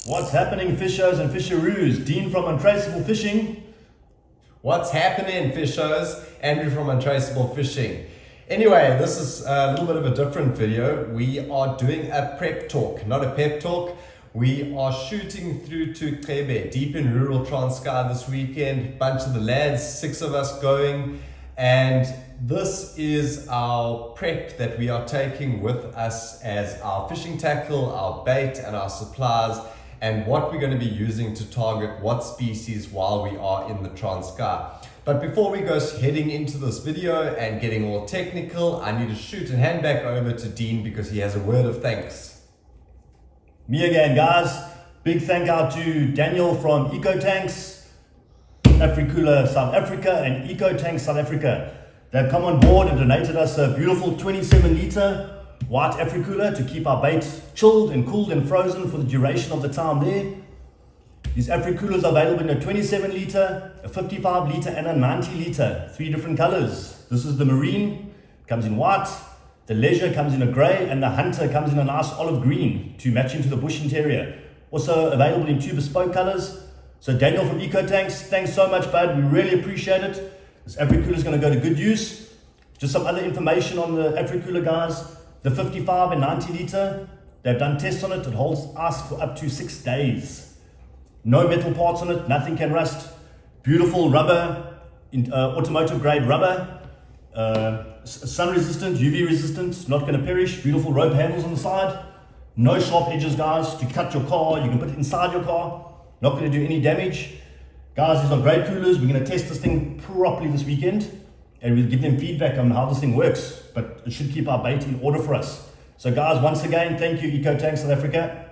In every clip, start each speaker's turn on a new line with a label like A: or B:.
A: What's happening, fishers and fisheroos? Dean from Untraceable Fishing.
B: What's happening, fishers? Andrew from Untraceable Fishing. Anyway, this is a little bit of a different video. We are doing a prep talk, not a pep talk. We are shooting through to Cebe, deep in rural Transkei this weekend. Bunch of the lads, 6 of us going. And this is our prep that we are taking with us as our fishing tackle, our bait and our supplies, and what we're going to be using to target what species while we are in the Transkei. But before we go heading into this video and getting all technical, I need to shoot and hand back over to Dean because he has a word of thanks.
A: Me again, guys. Big thank out to Daniel from EcoTanks, Africoola South Africa and EcoTanks South Africa. They've come on board and donated us a beautiful 27 litre white Africoola to keep our bait chilled and cooled and frozen for the duration of the time there. These Africoolas are available in a 27 litre, a 55 litre and a 90 litre, 3 different colours. This is the Marine, comes in white, the Leisure comes in a grey, and the Hunter comes in a nice olive green to match into the bush interior. Also available in 2 bespoke colours. So Daniel from EcoTanks, thanks so much, bud. We really appreciate it. This Africoola is going to go to good use. Just some other information on the Africoola, guys. The 55 and 90 litre, they've done tests on it. It holds ice for up to 6 days. No metal parts on it, nothing can rust. Beautiful rubber, automotive grade rubber. Sun resistant, UV resistant, not going to perish. Beautiful rope handles on the side. No sharp edges, guys, to cut your car. You can put it inside your car. Not going to do any damage. Guys, these are great coolers. We're going to test this thing properly this weekend. And we'll give them feedback on how this thing works. But it should keep our bait in order for us. So guys, once again, thank you, EcoTanks South Africa.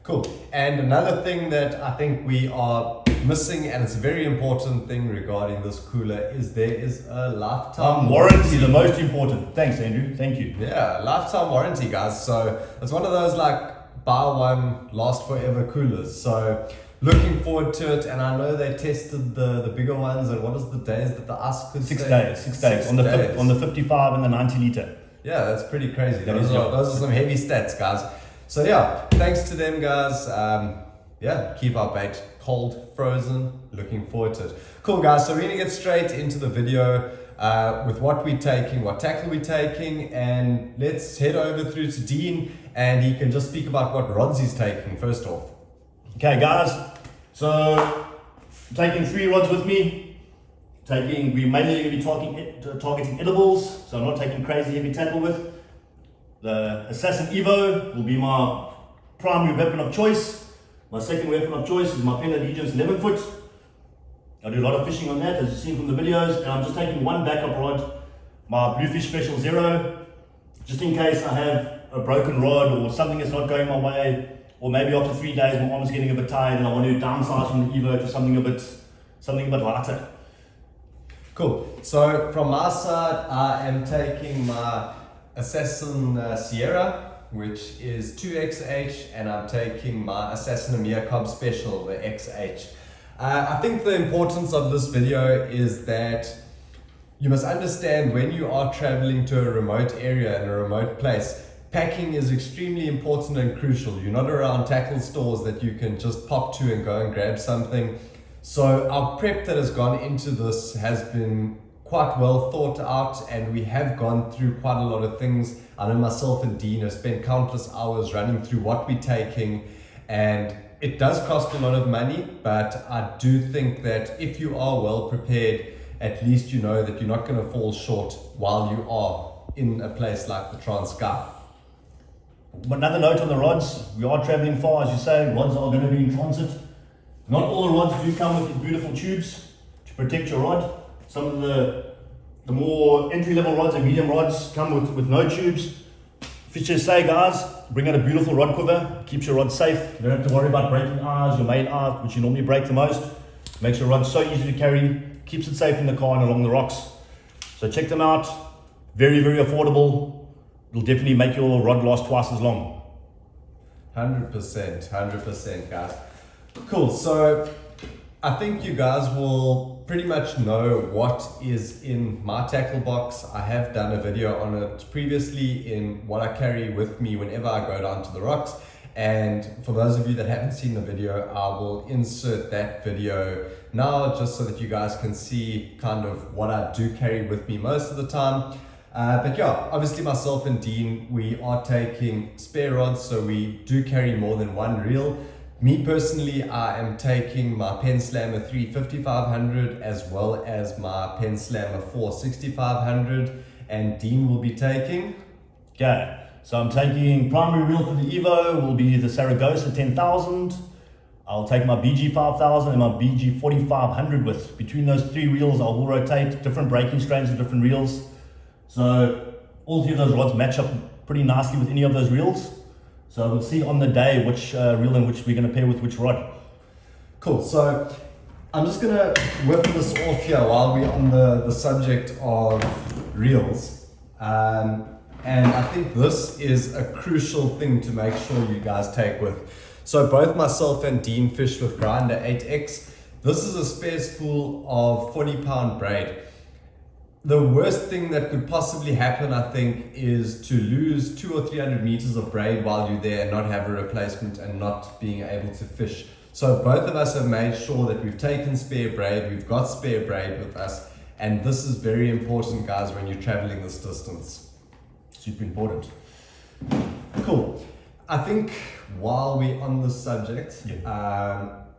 B: Cool. And another thing that I think we are missing, and it's a very important thing regarding this cooler, is there is a lifetime
A: warranty. The most important. Thanks, Andrew. Thank you.
B: Yeah, lifetime warranty, guys. So it's one of those like buy one, last forever coolers. So looking forward to it. And I know they tested the bigger ones. And what is the days that the ice could
A: 6
B: stay?
A: days. 6 days. On the 55 and the 90 litre.
B: Yeah, that's pretty crazy. Those are some heavy stats, guys. So yeah, thanks to them, guys. Yeah, keep our bait cold, frozen. Looking forward to it. Cool, guys. So we're gonna get straight into the video with what we're taking, what tackle we're taking, and let's head over through to Dean, and he can just speak about what rods he's taking first off.
A: Okay, guys. So taking 3 rods with me. We're mainly going to be targeting edibles, so I'm not taking crazy heavy tackle with. The Assassin Evo will be my primary weapon of choice. My second weapon of choice is my Penn Allegiance 11 foot. I do a lot of fishing on that, as you've seen from the videos, and I'm just taking one backup rod, my Bluefish Special Zero, just in case I have a broken rod or something that's not going my way, or maybe after 3 days my arm's getting a bit tired and I want to downsize from the Evo to something a bit lighter.
B: Cool. So from my side, I am taking my Assassin Sierra, which is 2XH, and I'm taking my Assassin Amir Cobb Special, the XH. I think the importance of this video is that you must understand when you are traveling to a remote area and a remote place, packing is extremely important and crucial. You're not around tackle stores that you can just pop to and go and grab something. So our prep that has gone into this has been quite well thought out, and we have gone through quite a lot of things. I know myself and Dean have spent countless hours running through what we're taking, and it does cost a lot of money, but I do think that if you are well prepared, at least you know that you're not going to fall short while you are in a place like the Transkei.
A: Another note on the rods, we are traveling far, as you say. Rods are going to be in transit. Not all the rods do come with these beautiful tubes to protect your rod. Some of the more entry-level rods and medium rods come with no tubes. Fishers say, guys, bring out a beautiful rod quiver, keeps your rod safe. You don't have to worry about breaking eyes, your main eye, which you normally break the most. Makes your rod so easy to carry, keeps it safe in the car and along the rocks. So check them out. Very, very affordable. It'll definitely make your rod last twice as long.
B: 100%, guys. Cool. So I think you guys will pretty much know what is in my tackle box. I have done a video on it previously in what I carry with me whenever I go down to the rocks, And for those of you that haven't seen the video, I will insert that video now just so that you guys can see kind of what I do carry with me most of the time. But yeah, obviously myself and Dean, we are taking spare rods, so we do carry more than one reel. Me personally, I am taking my Pen Slammer 3 5500 as well as my Pen Slammer 4 6500, and Dean will be taking...
A: Okay, so I'm taking primary reel for the Evo, will be the Saragossa 10,000. I'll take my BG 5000 and my BG 4500 with. Between those three reels, I will rotate different braking strains with different reels. So all three of those rods match up pretty nicely with any of those reels. So we'll see on the day which reel and which we're going to pair with which rod.
B: Cool, so I'm just going to whip this off here while we're on the subject of reels. And I think this is a crucial thing to make sure you guys take with. So both myself and Dean fish with Grinder 8X. This is a spare spool of 40-pound braid. The worst thing that could possibly happen, I think, is to lose 200 or 300 meters of braid while you're there and not have a replacement and not being able to fish. So both of us have made sure that we've taken spare braid, we've got spare braid with us, and this is very important, guys, when you're traveling this distance.
A: Super important.
B: Cool. I think while we're on the subject,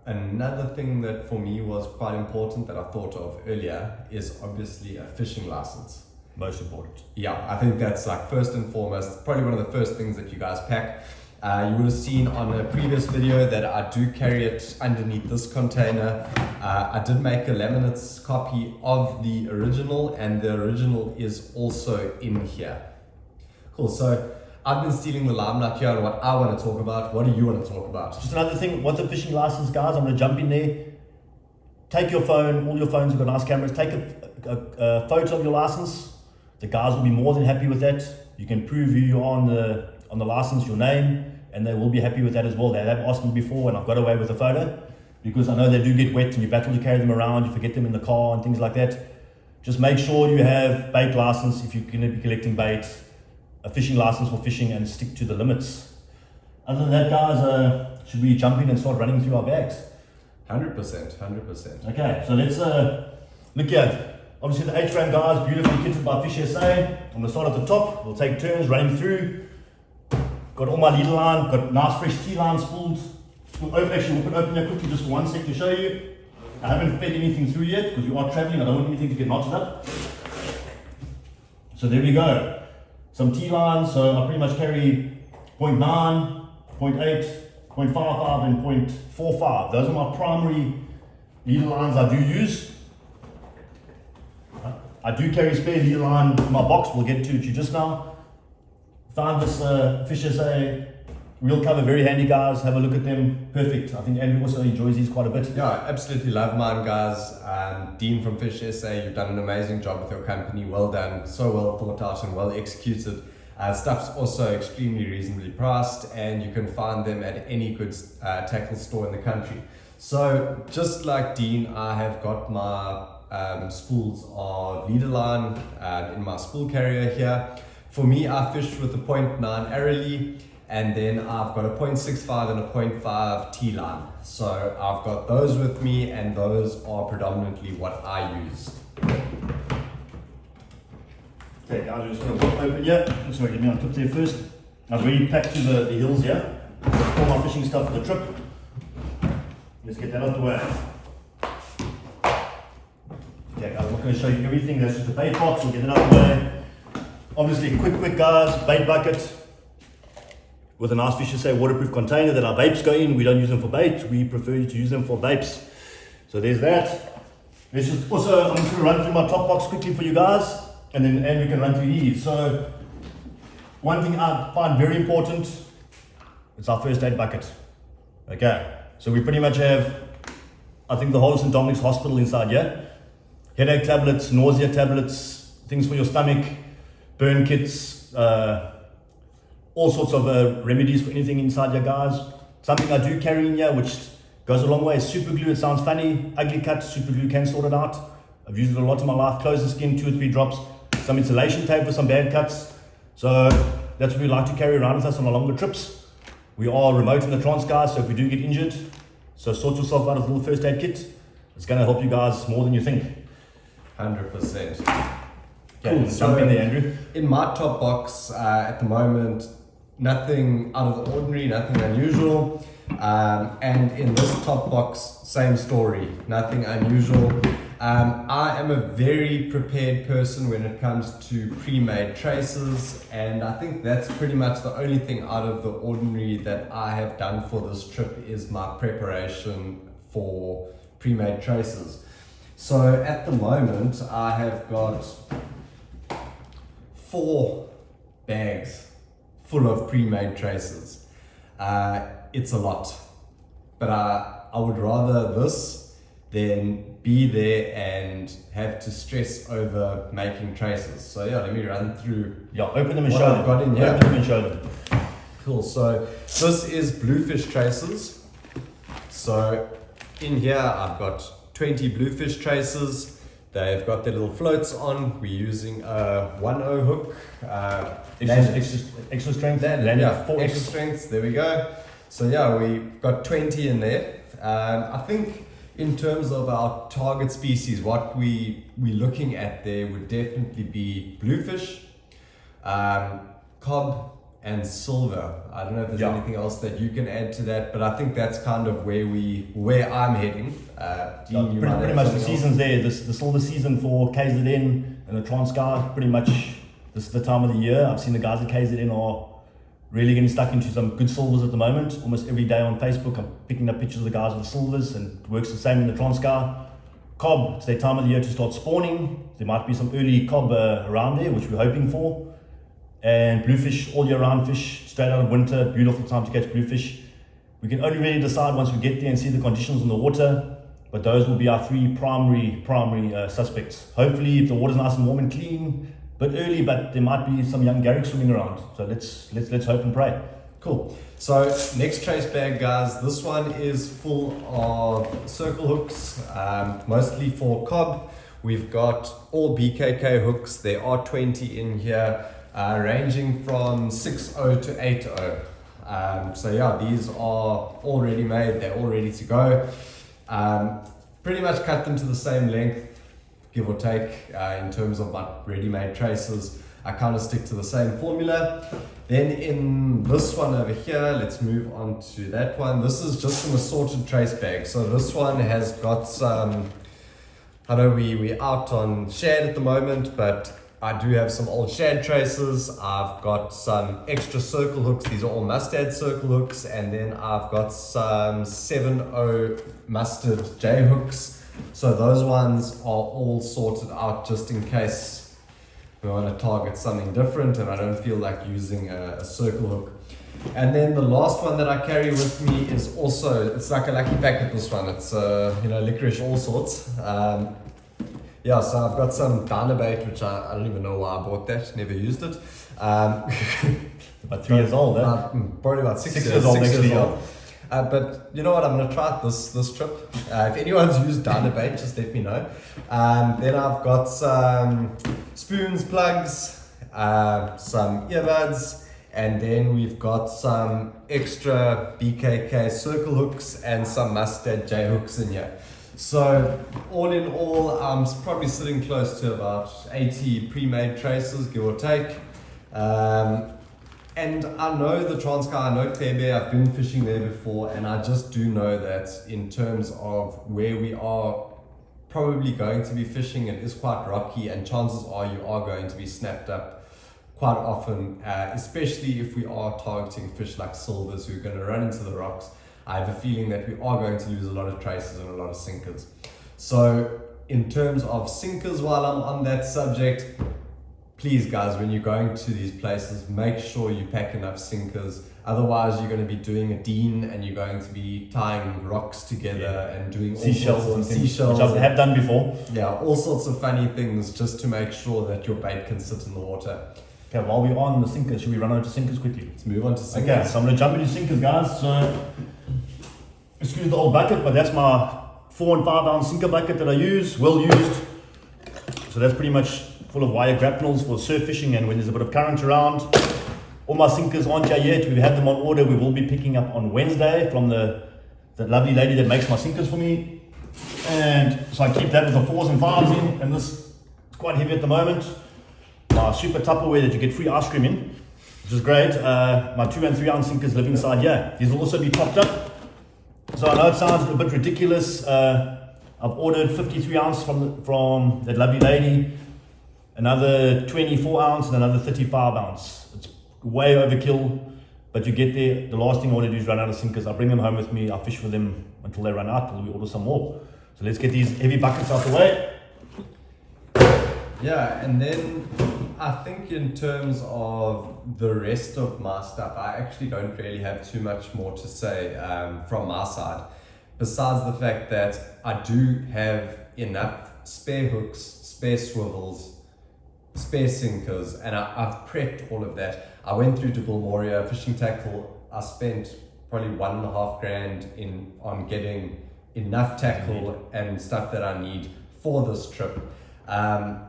B: another thing that for me was quite important that I thought of earlier is obviously a fishing license.
A: Most important.
B: Yeah, I think that's like first and foremost, probably one of the first things that you guys pack. You would have seen on a previous video that I do carry it underneath this container. I did make a laminates copy of the original, and the original is also in here. Cool, so I've been stealing the limelight here on what I want to talk about. What do you want to talk about?
A: Just another thing, what's a fishing license, guys? I'm going to jump in there. Take your phone, all your phones have got nice cameras. Take a photo of your license. The guys will be more than happy with that. You can prove who you are on the license, your name, and they will be happy with that as well. They have asked me before and I've got away with a photo because I know they do get wet and you battle to carry them around, you forget them in the car and things like that. Just make sure you have bait license if you're going to be collecting bait, a fishing license for fishing, and stick to the limits. Other than that, guys, should we jump in and start running through our bags?
B: 100%.
A: Okay, so let's look here. Obviously the H-Ram guys, beautifully kitted by Fish SA. I'm going to start at the top. We'll take turns running through. Got all my leader line, got nice fresh T-line spooled. We'll open here quickly just for 1 sec to show you. I haven't fed anything through yet because we are traveling. I don't want anything to get knotted up. So there we go. Some T-lines, so I pretty much carry 0.9, 0.8, 0.55 and 0.45. Those are my primary leader lines I do use. I do carry spare leader line in my box, we'll get to it just now. Found this Fish SA reel cover, very handy, guys. Have a look at them, perfect. I think Andrew also enjoys these quite a bit.
B: Yeah, absolutely love mine, guys. Dean from Fish SA, you've done an amazing job with your company. Well done, so well thought out and well executed. Stuff's also extremely reasonably priced, and you can find them at any good tackle store in the country. So just like Dean, I have got my spools of leader line in my spool carrier here. For me, I fish with a 0.9 Arrowly, and then I've got a 0.65 and a 0.5 T-line. So I've got those with me, and those are predominantly what I use.
A: Okay, guys, I'm just going to pop open here. Just going to get me on top there first. I've already packed to the hills here. All my fishing stuff for the trip. Let's get that out the way. Okay, guys, I'm not going to show you everything. That's just the bait box. We'll get it out the way. Obviously, quick guys, bait bucket with a nice Fish SA waterproof container that our vapes go in. We don't use them for bait. We prefer to use them for vapes. So there's that. Let's just also, I'm just going to run through my top box quickly for you guys, and then Andrew can run through these. So one thing I find very important, it's our first aid bucket. Okay, so we pretty much have, I think, the whole of St. Dominic's Hospital inside here. Headache tablets, nausea tablets, things for your stomach, burn kits, all sorts of remedies for anything inside here, guys. Something I do carry in here, which goes a long way, is super glue. It sounds funny, ugly cut, super glue can sort it out. I've used it a lot in my life. Close the skin, 2 or 3 drops. Some insulation tape for some bad cuts. So that's what we like to carry around with us on our longer trips. We are remote in the Transkei, so if we do get injured, so sort yourself out of a little first aid kit. It's going to help you guys more than you think.
B: 100%.
A: Okay,
B: Cool.
A: jump in there, Andrew.
B: In my top box at the moment, nothing out of the ordinary, nothing unusual. And in this top box, same story, nothing unusual. I am a very prepared person when it comes to pre-made traces, and I think that's pretty much the only thing out of the ordinary that I have done for this trip is my preparation for pre-made traces. So at the moment, I have got 4 bags full of pre-made traces. It's a lot, but I would rather this than be there and have to stress over making traces. So yeah, let me run through.
A: Yeah, open them and
B: what
A: show
B: I've
A: them.
B: got in here.
A: Open them and show them.
B: Cool, so this is bluefish traces. So in here I've got 20 bluefish traces. They've got their little floats on. We're using a 1/0 hook.
A: Extra strength.
B: Yeah, 4 extra strengths, there we go. So yeah, we've got 20 in there. I think in terms of our target species, what we're looking at there would definitely be bluefish, cob, and silver. I don't know if there's anything else that you can add to that, but I think that's kind of where I'm heading. Dean, you might
A: pretty
B: have
A: much the
B: something else?
A: season's there. The silver season for KZN and the Transkei, pretty much this is the time of the year. I've seen the guys at KZN are really getting stuck into some good silvers at the moment. Almost every day on Facebook, I'm picking up pictures of the guys with silvers, and it works the same in the Transkei. Cob, it's their time of the year to start spawning. There might be some early cob around there, which we're hoping for. And bluefish, all year round fish, straight out of winter, beautiful time to catch bluefish. We can only really decide once we get there and see the conditions in the water, but those will be our 3 primary suspects. Hopefully, if the water's nice and warm and clean, but early, but there might be some young garrick swimming around. So let's hope and pray.
B: Cool. So next trace bag, guys. This one is full of circle hooks, mostly for cob. We've got all BKK hooks. There are 20 in here, ranging from 6/0 to 8/0. So yeah, these are all ready made. They're all ready to go. Pretty much cut them to the same length, give or take, in terms of my ready-made traces. I kind of stick to the same formula. Then in this one over here, let's move on to that one. This is just an assorted trace bag. So this one has got some, I know we're out on shad at the moment, but I do have some old shad traces. I've got some extra circle hooks. These are all mustard circle hooks. And then I've got some 7/0 mustard J hooks. So those ones are all sorted out just in case we want to target something different and I don't feel like using a circle hook. And then the last one that I carry with me is also, it's like a lucky packet, this one. It's, licorice all sorts. Yeah, so I've got some Dynabait, which I don't even know why I bought that, never used it.
A: About 3 years old, eh?
B: Probably about 6
A: years old next year.
B: But you know what, I'm going to try it this trip. If anyone's used Dynabait, just let me know. Then I've got some spoons, plugs, some earbuds, and then we've got some extra BKK circle hooks and some mustard J hooks in here. So all in all, I'm probably sitting close to about 80 pre-made traces, give or take. And I know the Transkei, I know Cebe, I've been fishing there before, and I just do know that in terms of where we are probably going to be fishing, it is quite rocky, and chances are you are going to be snapped up quite often, especially if we are targeting fish like silvers who are going to run into the rocks. I have a feeling that we are going to lose a lot of traces and a lot of sinkers. So in terms of sinkers, while I'm on that subject, please guys, when you're going to these places, make sure you pack enough sinkers. Otherwise, you're going to be doing a Dean and you're going to be tying rocks together and doing all
A: Seashells
B: sorts
A: and
B: of
A: things,
B: seashells.
A: which I have done before.
B: Yeah, all sorts of funny things just to make sure that your bait can sit in the water.
A: Okay, while we're on the sinkers, should we run over to sinkers quickly?
B: Let's move on to sinkers.
A: Okay, so I'm going to jump into sinkers, guys. So, excuse the old bucket, but that's my 4 and 5 ounce sinker bucket that I use, well used. So that's pretty much full of wire grapnels for surf fishing and when there's a bit of current around. All my sinkers aren't here yet. We have them on order. We will be picking up on Wednesday from the lovely lady that makes my sinkers for me. And so I keep that with the 4s and 5s in, and this is quite heavy at the moment. My super Tupperware that you get free ice cream in, which is great. My 2 and 3 ounce sinkers live inside here. These will also be topped up. So I know it sounds a bit ridiculous. I've ordered 53 ounce from that lovely lady, another 24 ounce and another 35 ounce. It's way overkill, but you get there. The last thing I want to do is run out of sinkers. I bring them home with me. I fish for them until they run out, till we order some more. So let's get these heavy buckets out the way.
B: Yeah, and then I think in terms of the rest of my stuff, I actually don't really have too much more to say from my side. Besides the fact that I do have enough spare hooks, spare swivels, spare sinkers, and I've prepped all of that. I went through to Bilmoria fishing tackle. I spent probably $1,500 on getting enough tackle and stuff that I need for this trip.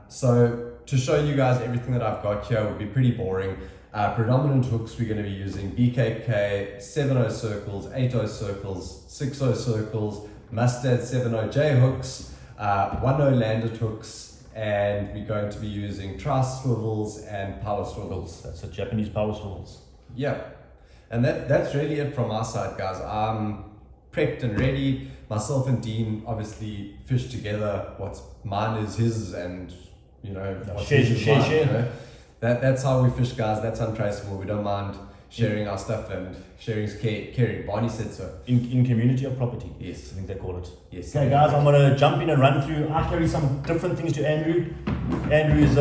B: So to show you guys everything that I've got here would be pretty boring. Predominant hooks we're going to be using BKK 7/0 circles, 8/0 circles, 6/0 circles, Mustad 7/0 J hooks, 1/0 landed hooks, and we're going to be using truss swivels and power swivels.
A: That's the Japanese power swivels.
B: Yeah, and that's really it from our side, guys. I'm prepped and ready. Myself and Dean obviously fish together. What's mine is his, and you know, what's his is mine, you know? That's how we fish, guys. That's untraceable. We don't mind sharing our stuff, and sharing's caring. Barney said so.
A: In community of property.
B: Yes.
A: I think they call it.
B: Yes.
A: Okay guys, I'm going to jump in and run through. I carry some different things to Andrew. Andrew is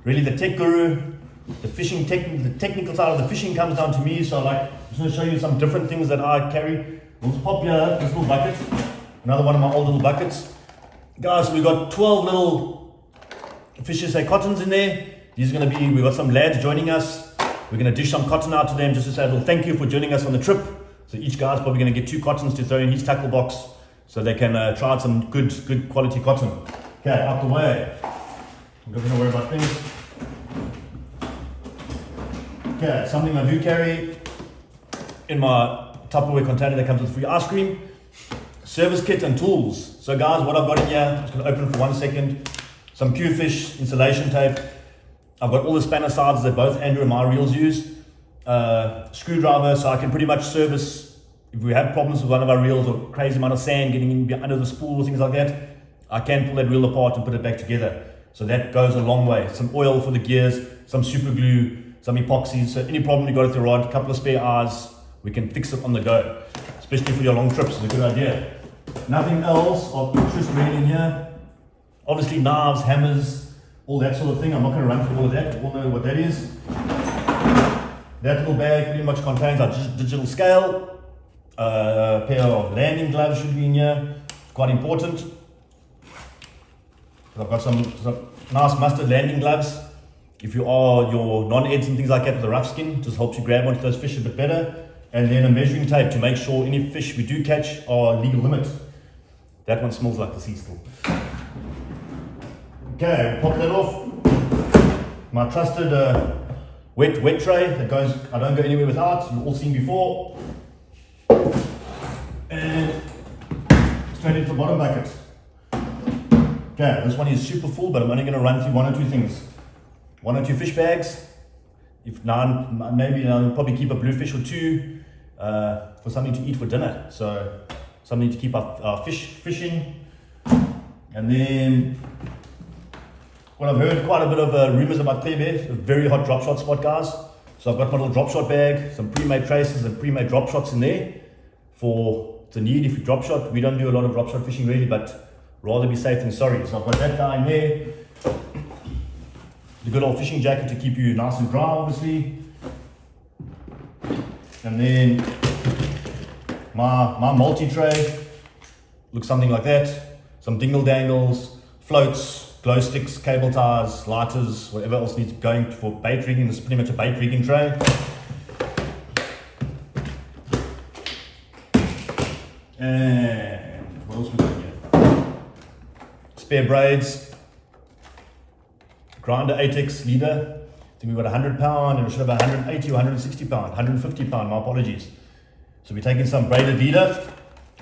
A: really the tech guru. The technical side of the fishing comes down to me. So I'm just going to show you some different things that I carry. We'll just pop here this little bucket. Another one of my old little buckets. Guys, we got 12 little fishes say cottons in there. These are going to be, we've got some lads joining us. We're going to dish some cotton out to them just to say a little thank you for joining us on the trip. So each guy's probably going to get 2 cottons to throw in his tackle box so they can try out some good quality cotton. Okay, out the way. I'm not going to worry about things. Okay, something I do carry in my Tupperware container that comes with free ice cream. Service kit and tools. So guys, what I've got in here, I'm just going to open it for 1 second. Some Q-fish insulation tape. I've got all the spanner sides that both Andrew and my reels use. Screwdriver, so I can pretty much service if we have problems with one of our reels or crazy amount of sand getting in under the spool or things like that. I can pull that reel apart and put it back together. So that goes a long way. Some oil for the gears, some super glue, some epoxy. So any problem you got with your rod, a couple of spare eyes, we can fix it on the go. Especially for your long trips, it's a good idea. Nothing else of interest really in here. Obviously knives, hammers, all that sort of thing. I'm not going to run through all of that. You all know what that is. That little bag pretty much contains our digital scale. A pair of landing gloves should be in here. It's quite important. I've got some nice mustard landing gloves. If you are your non-eds and things like that with a rough skin, just helps you grab onto those fish a bit better. And then a measuring tape to make sure any fish we do catch are legal limit. That one smells like the sea still. Okay, pop that off. My trusted wet tray that goes, I don't go anywhere without. You've all seen before. And straight into the bottom bucket. Okay, this one is super full, but I'm only going to run through 1 or 2 things. 1 or 2 fish bags. If not, maybe I'll probably keep a bluefish or 2 for something to eat for dinner. So something to keep our fishing. And then what I've heard quite a bit of rumors about Cebe, a very hot drop shot spot, guys. So I've got my little drop shot bag, some pre-made traces and pre-made drop shots in there for the need if you drop shot. We don't do a lot of drop shot fishing really, but rather be safe than sorry. So I've got that guy in there. The good old fishing jacket to keep you nice and dry, obviously. And then my multi-tray looks something like that. Some dingle dangles, floats, glow sticks, cable ties, lighters, whatever else needs going for bait rigging. This is pretty much a bait rigging tray. And what else we got here? Spare braids, grinder ATEX leader. think we've got 100 pound, and we should have 180 or 160 pound, 150 pound, my apologies. So we're taking some braided leader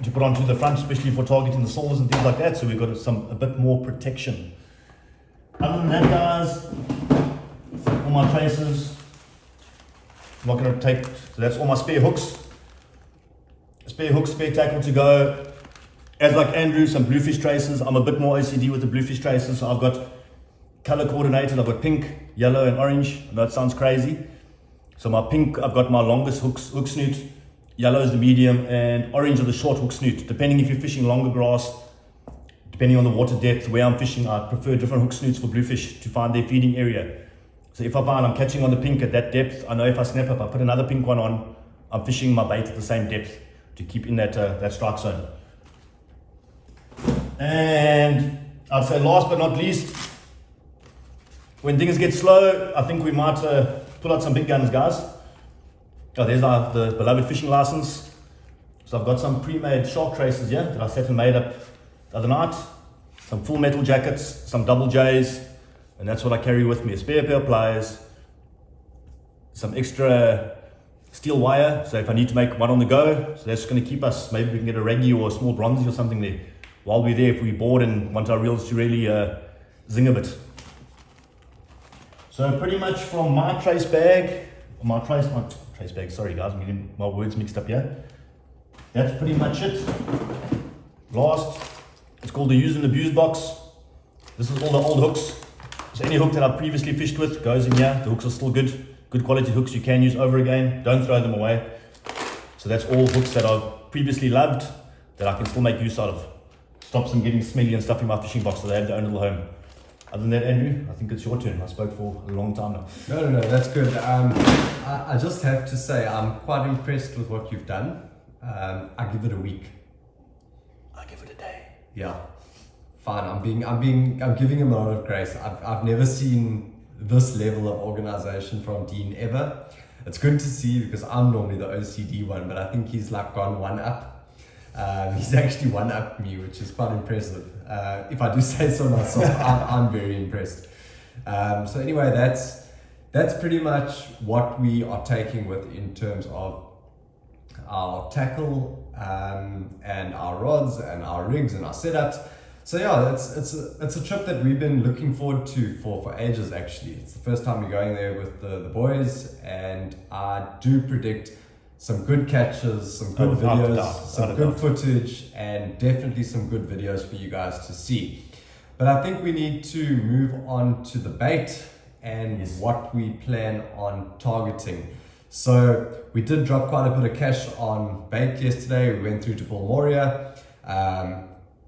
A: to put onto the front, especially for targeting the silvers and things like that, so we've got a bit more protection. Other than that, guys, all my traces, I'm not going to take, so that's all my spare hooks, spare tackle to go. As like Andrew, some bluefish traces. I'm a bit more OCD with the bluefish traces, so I've got color coordinated. I've got pink, yellow and orange. I know it sounds crazy. So my pink, I've got my longest hook snoot, yellow is the medium, and orange are the short hook snoot. Depending if you're fishing longer grass, depending on the water depth, where I'm fishing, I prefer different hook snoots for bluefish to find their feeding area. So if I find I'm catching on the pink at that depth, I know if I snap up, I put another pink one on, I'm fishing my bait at the same depth to keep in that strike zone. And I'd say last but not least, when things get slow, I think we might pull out some big guns, guys. Oh, there's the beloved fishing license. So I've got some pre-made shark traces here that I sat and made up the other night. Some full metal jackets, some double J's, and that's what I carry with me. A spare pair of pliers, some extra steel wire, so if I need to make one on the go, so that's going to keep us, maybe we can get a reggie or a small bronzy or something there while we're there if we're bored and want our reels to really zing a bit. So pretty much from my trace bag, sorry guys, I'm getting my words mixed up here. That's pretty much it. Last, it's called the use and abuse box. This is all the old hooks. So any hook that I've previously fished with goes in here. The hooks are still good quality hooks you can use over again. Don't throw them away. So that's all hooks that I've previously loved that I can still make use out of. Stops them getting smelly and stuff in my fishing box so they have their own little home. Other than that, Andrew, I think it's your turn. I spoke for a long time now.
B: No, that's good. I just have to say I'm quite impressed with what you've done. I give it a week.
A: I give it a day.
B: Yeah, fine. I'm giving him a lot of grace. I've never seen this level of organization from Dean ever. It's good to see because I'm normally the OCD one, but I think he's like gone one up. He's actually one up me, which is quite impressive. If I do say so myself, I'm very impressed. So anyway, that's pretty much what we are taking with in terms of our tackle and our rods and our rigs and our setups. So yeah, it's a trip that we've been looking forward to for ages actually. It's the first time we're going there with the boys, and I do predict some good catches, some good videos, some good footage, and definitely some good videos for you guys to see. But I think we need to move on to the bait and what we plan on targeting. So we did drop quite a bit of cash on bait yesterday. We went through to Moria.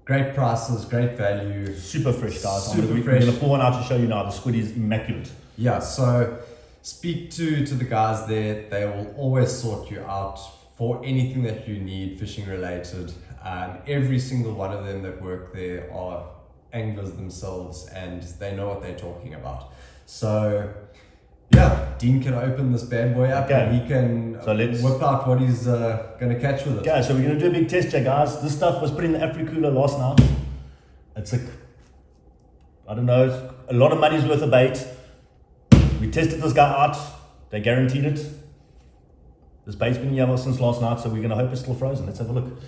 B: Great prices, great value.
A: Super fresh, guys.
B: Super
A: fresh. We're going to pull one out to show you now. The squid is immaculate.
B: Yeah, so speak to the guys there. They will always sort you out for anything that you need fishing related. Every single one of them that work there are anglers themselves and they know what they're talking about. So yeah, Dean can open this bad boy up and he can whip out what he's going to catch with it.
A: Okay, so we're going to do a big test here, guys. This stuff was put in the Africooler last night. It's I don't know, a lot of money's worth of bait. We tested this guy out. They guaranteed it. This bait's been here since last night, so we're going to hope it's still frozen. Let's have a look.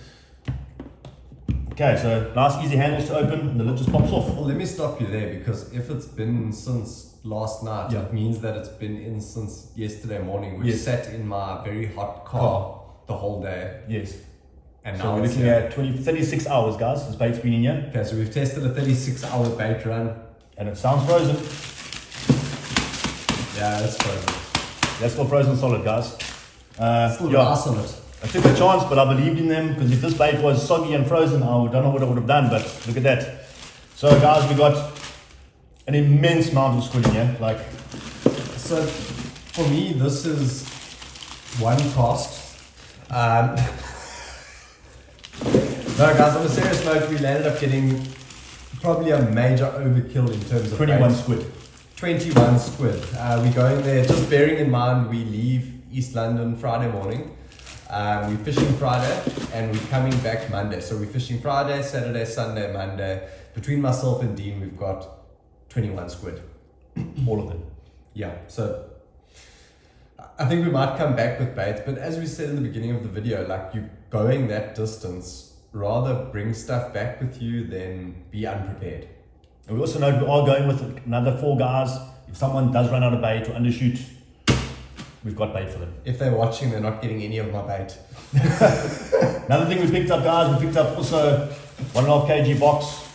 A: Okay, so nice easy handles to open and the lid just pops off.
B: Well, let me stop you there because if it's been since last night, it means that it's been in since yesterday morning, which sat in my very hot car the whole day.
A: Yes.
B: And
A: so
B: now
A: we're looking at 36 hours, guys. This bait's been in here.
B: Okay, so we've tested a 36-hour bait run.
A: And it sounds frozen.
B: Yeah, it's frozen.
A: That's still frozen solid, guys.
B: Still ice on it.
A: I took a chance, but I believed in them because if this bait was soggy and frozen, I don't know what I would have done, but look at that. So guys, we got an immense amount of squid in here.
B: So for me, this is one cast. No guys, on a serious note, we landed up getting probably a major overkill in terms of
A: 21
B: bait.
A: squid.
B: 21 squid. We're going there, just bearing in mind we leave East London Friday morning. We're fishing Friday and we're coming back Monday. So we're fishing Friday, Saturday, Sunday, Monday. Between myself and Dean, we've got 21 squid.
A: All of them.
B: Yeah, so I think we might come back with bait, but as we said in the beginning of the video, like you going that distance, rather bring stuff back with you than be unprepared.
A: And we also know we are going with another 4 guys. If someone does run out of bait or undershoot, we've got bait for them.
B: If they're watching, they're not getting any of my bait.
A: Another thing we picked up, guys, we picked up also 1.5 kg box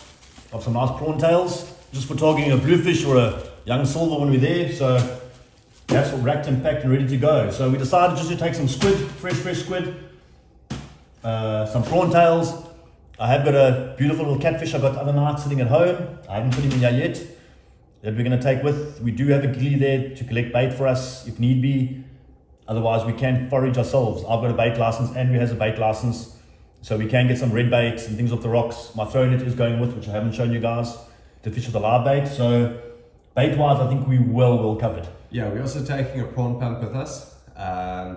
A: of some nice prawn tails, just for targeting a bluefish or a young silver when we're there. So that's all racked and packed and ready to go. So we decided just to take some squid, fresh squid, some prawn tails. I have got a beautiful little catfish I got the other night sitting at home. I haven't put him in here yet. That we're going to take with. We do have a gilly there to collect bait for us if need be. Otherwise, we can forage ourselves. I've got a bait license, Andrew has a bait license. So we can get some red bait and things off the rocks. My throw net is going with, which I haven't shown you guys, to fish with the live bait. So bait-wise, I think we well covered.
B: Yeah, we're also taking a prawn pump with us.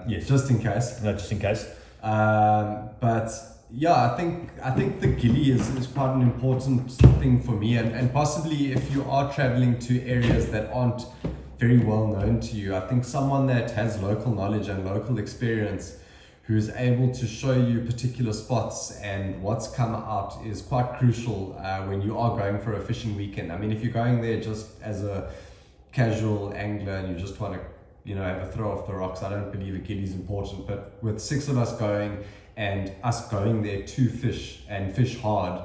A: Yes.
B: Just in case.
A: No, just in case.
B: But yeah, I think the gilly is quite an important thing for me, and possibly if you are traveling to areas that aren't very well known to you, I think someone that has local knowledge and local experience who is able to show you particular spots and what's come out is quite crucial when you are going for a fishing weekend. I mean, if you're going there just as a casual angler and you just want to, have a throw off the rocks, I don't believe a gilly is important. But with 6 of us going and us going there to fish and fish hard,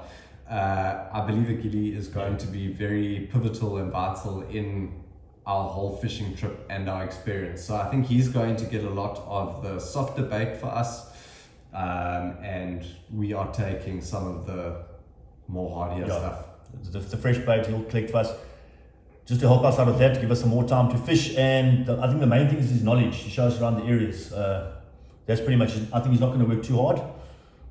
B: I believe a gilly is going to be very pivotal and vital in our whole fishing trip and our experience. So I think he's going to get a lot of the softer bait for us, and we are taking some of the more hardier stuff.
A: The fresh bait he'll collect for us, just to help us out with that, to give us some more time to fish. And I think the main thing is his knowledge. He shows us around the areas. That's pretty much it. I think he's not going to work too hard,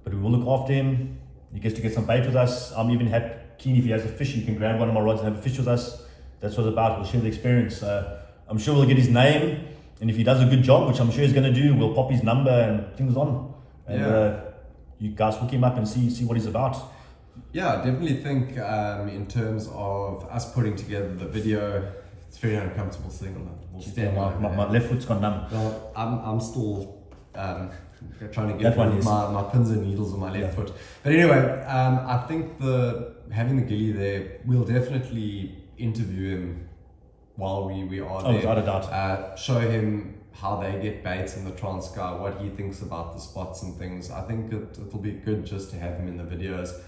A: but we will look after him. He gets to get some bait with us. I'm even keen if he has a fish, he can grab one of my rods and have a fish with us. That's what it's about. We'll share the experience. I'm sure we'll get his name, and if he does a good job, which I'm sure he's going to do, we'll pop his number and things on. And you guys hook him up and see what he's about.
B: Yeah, I definitely think in terms of us putting together the video, it's very uncomfortable sitting on
A: my left foot's gone numb.
B: Well, I'm still trying to get my pins and needles on my left foot. But anyway, I think having the gilly there, we'll definitely interview him while we are there.
A: Without a doubt.
B: Show him how they get baits in the Transkei, what he thinks about the spots and things. I think it'll be good just to have him in the videos.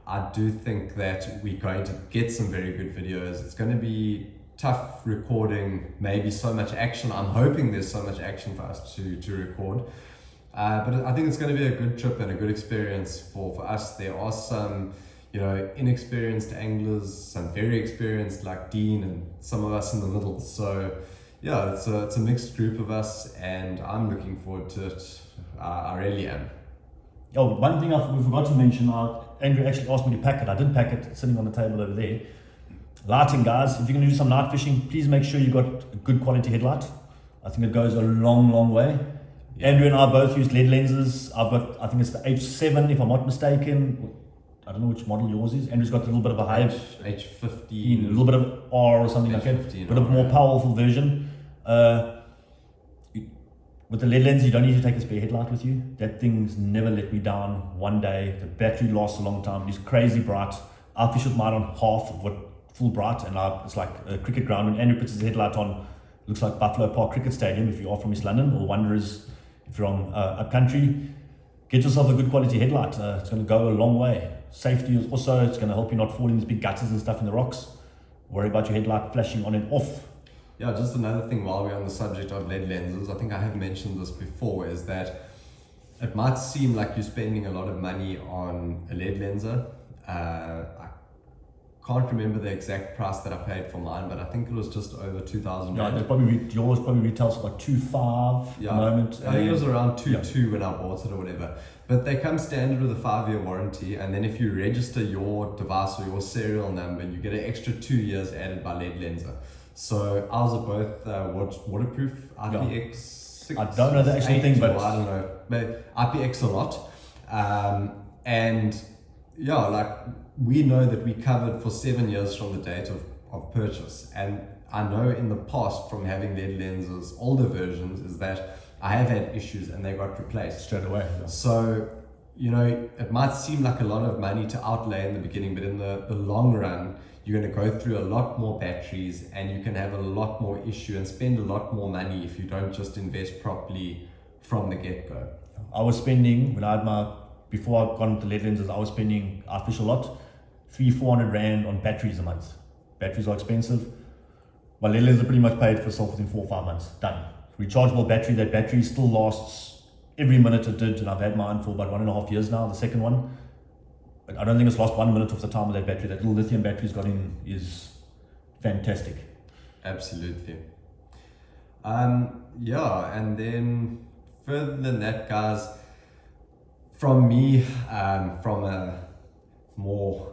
B: I do think that we're going to get some very good videos. It's going to be tough recording, maybe so much action. I'm hoping there's so much action for us to record. But I think it's going to be a good trip and a good experience for us. There are some inexperienced anglers, some very experienced like Dean, and some of us in the middle. So yeah, it's a mixed group of us, and I'm looking forward to it. I really am.
A: Oh, one thing we forgot to mention, Andrew actually asked me to pack it. I didn't pack it, it's sitting on the table over there. Lighting, guys, if you're going to do some night fishing, please make sure you've got a good quality headlight. I think it goes a long way. Yeah. Andrew and I both use LED lenses. I think it's the H7 if I'm not mistaken. I don't know which model yours is. Andrew's got a little bit of a high
B: H15,
A: a little bit of R or something like that, a bit of a more powerful version. With the LED lens, you don't need to take a spare headlight with you. That thing's never let me down one day. The battery lasts a long time. It's crazy bright. I fish with mine on half of what full bright, and it's like a cricket ground. When Andrew puts his headlight on, it looks like Buffalo Park Cricket Stadium if you are from East London, or Wanderers if you're on upcountry. Get yourself a good quality headlight. It's going to go a long way. Safety is also, it's going to help you not fall in these big gutters and stuff in the rocks. Worry about your headlight flashing on and off.
B: Yeah, just another thing while we're on the subject of LED lenses, I think I have mentioned this before, is that it might seem like you're spending a lot of money on a LED lenser. I can't remember the exact price that I paid for mine, but I think it was just over 2,000
A: Yeah,
B: rand.
A: yours probably retails for like 2.5 at the moment.
B: I think it was around 2.2 when I bought it or whatever. But they come standard with a 5-year warranty, and then if you register your device or your serial number, you get an extra 2 years added by LED lenser. So ours are both waterproof, IPX6.
A: I don't know the actual thing, but
B: I don't know, but IPX or not. And yeah, like we know that we covered for 7 years from the date of purchase, and I know in the past from having LED lenses, older versions, is that I have had issues and they got replaced
A: straight away. Yeah.
B: So, you know, it might seem like a lot of money to outlay in the beginning, but in the long run, you're going to go through a lot more batteries and you can have a lot more issue and spend a lot more money if you don't just invest properly from the get-go.
A: I was spending, before I got into LED lenses, I fish a lot, 300-400 Rand on batteries a month. Batteries are expensive. My LED lenses are pretty much paid for itself within 4 or 5 months, done. Rechargeable battery, that battery still lasts every minute it did, and I've had mine for about 1.5 years now, the second one. But I don't think it's lost 1 minute of the time of that battery. That little lithium battery's got in is fantastic.
B: Absolutely. Yeah, and then further than that, guys, from me, from a more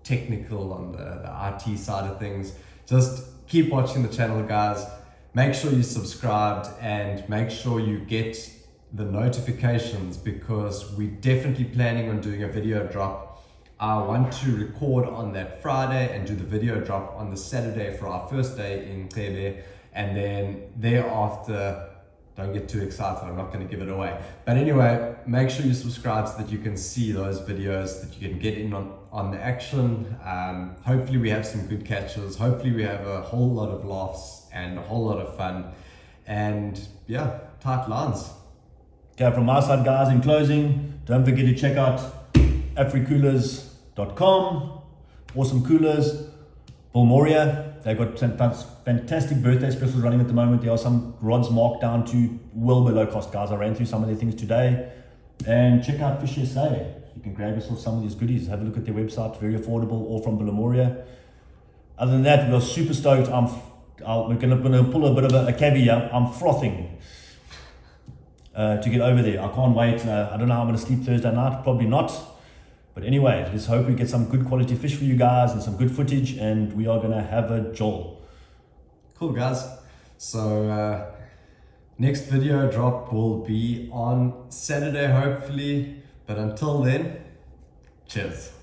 B: technical on the IT side of things, just keep watching the channel, guys. Make sure you subscribed and make sure you get the notifications, because we're definitely planning on doing a video drop. I want to record on that Friday and do the video drop on the Saturday for our first day in Cebe, and then thereafter, don't get too excited, I'm not going to give it away. But anyway, make sure you subscribe so that you can see those videos, that you can get in on the action. Hopefully we have some good catches, hopefully we have a whole lot of laughs and a whole lot of fun, and yeah, tight lines.
A: Okay, from my side, guys, in closing, don't forget to check out africoolers.com. Awesome coolers. Bulmoria, they've got fantastic birthday specials running at the moment. There are some rods marked down to well below cost, guys. I ran through some of their things today. And check out Fish SA. You can grab yourself some of these goodies. Have a look at their website, very affordable, all from Bulmoria. Other than that, we're super stoked. We're going to pull a bit of a caveat. I'm frothing to get over there. I can't wait. I don't know how I'm going to sleep Thursday night. Probably not. But anyway, let's hope we get some good quality fish for you guys and some good footage, and we are going to have a jolt.
B: Cool, guys. So next video drop will be on Saturday, hopefully. But until then, cheers.